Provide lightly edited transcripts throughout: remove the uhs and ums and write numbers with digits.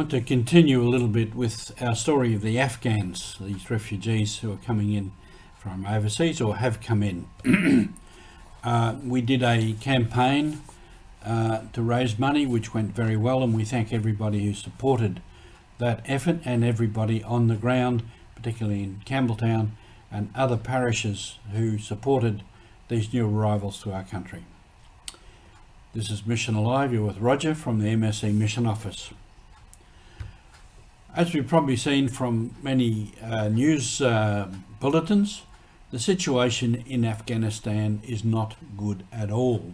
want to continue a little bit with our story of the Afghans, these refugees who are coming in from overseas or have come in. We did a campaign to raise money, which went very well, and we thank everybody who supported that effort and everybody on the ground, particularly in Campbelltown and other parishes who supported these new arrivals to our country. This is Mission Alive. You're with Roger from the MSC Mission Office. As we've probably seen from many news bulletins, the situation in Afghanistan is not good at all.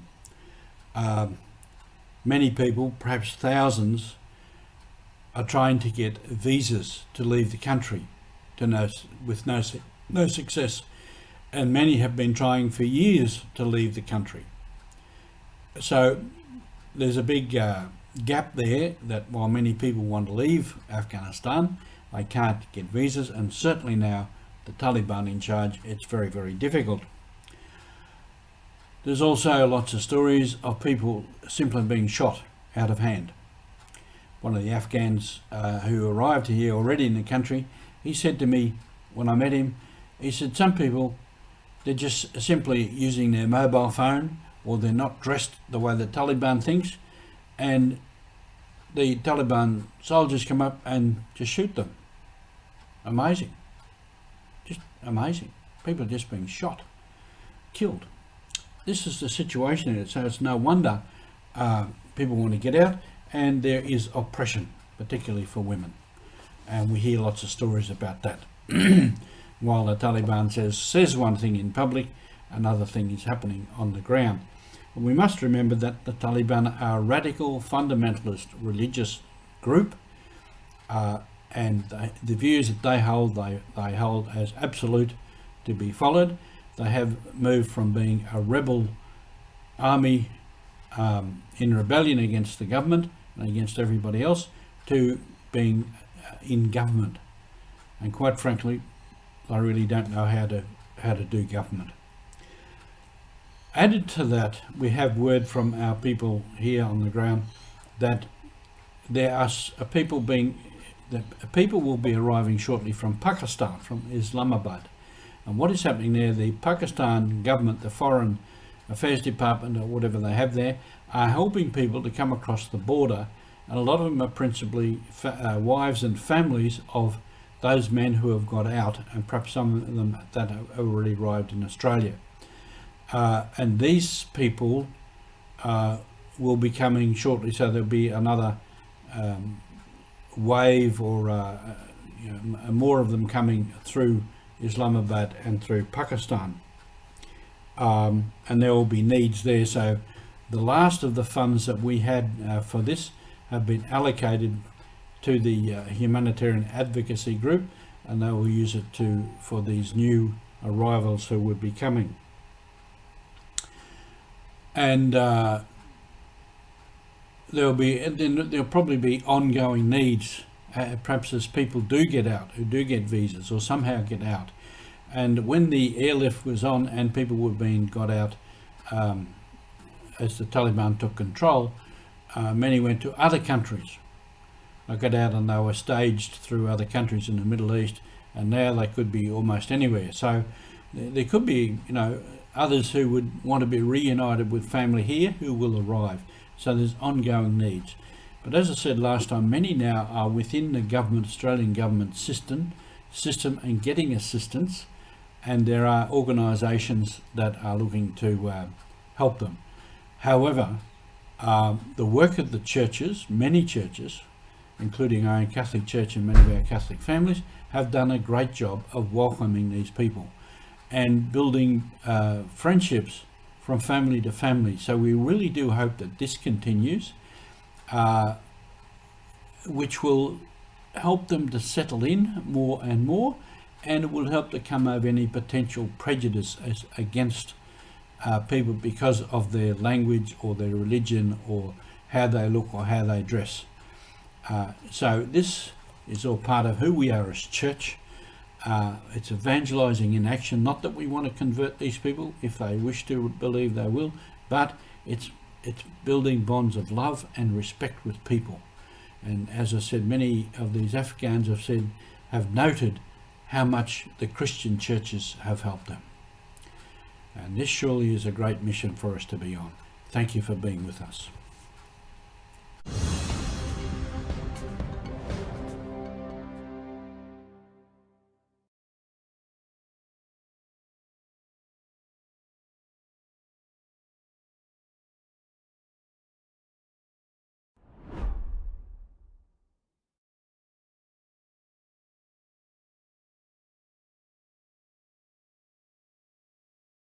Many people, perhaps thousands, are trying to get visas to leave the country with no success, and many have been trying for years to leave the country. So there's a big gap there, that while many people want to leave Afghanistan, they can't get visas, and certainly now the Taliban in charge, it's very, very difficult. There's also lots of stories of people simply being shot out of hand. One of the Afghans who arrived here already in the country, he said to me when I met him, he said some people, they're just simply using their mobile phone, or they're not dressed the way the Taliban thinks, and the Taliban soldiers come up and just shoot them. Amazing. Just amazing. People are just being shot, killed. This is the situation, so it's no wonder people want to get out, and there is oppression, particularly for women. And we hear lots of stories about that. While the Taliban says one thing in public, another thing is happening on the ground. And we must remember that the Taliban are a radical, fundamentalist religious group, and the views that they hold as absolute to be followed. They have moved from being a rebel army in rebellion against the government and against everybody else, to being in government. And quite frankly, I really don't know how to do government. Added to that, we have word from our people here on the ground that there are people will be arriving shortly from Pakistan, from Islamabad. And what is happening there, the Pakistan government, the Foreign Affairs Department, or whatever they have there, are helping people to come across the border, and a lot of them are principally wives and families of those men who have got out, and perhaps some of them that have already arrived in Australia. And these people will be coming shortly, so there'll be another wave, or more of them coming through Islamabad and through Pakistan, and there will be needs there. So the last of the funds that we had for this have been allocated to the humanitarian advocacy group, and they will use it for these new arrivals who would be coming. And there'll probably be ongoing needs, perhaps as people do get out, who do get visas or somehow get out. And when the airlift was on and people were being got out, as the Taliban took control, many went to other countries. They got out and they were staged through other countries in the Middle East, and now they could be almost anywhere. So there could be, others who would want to be reunited with family here who will arrive. So there's ongoing needs. But as I said last time, many now are within the government, Australian government system and getting assistance, and there are organisations that are looking to help them. However, the work of the churches, many churches, including our own Catholic Church and many of our Catholic families, have done a great job of welcoming these people and building friendships from family to family. So we really do hope that this continues, which will help them to settle in more and more, and it will help to come over any potential prejudice against people because of their language or their religion or how they look or how they dress. So this is all part of who we are as church. It's evangelizing in action, not that we want to convert these people. If they wish to believe, they will, but it's building bonds of love and respect with people. And as I said, many of these Afghans have noted how much the Christian churches have helped them. And this surely is a great mission for us to be on. Thank you for being with us.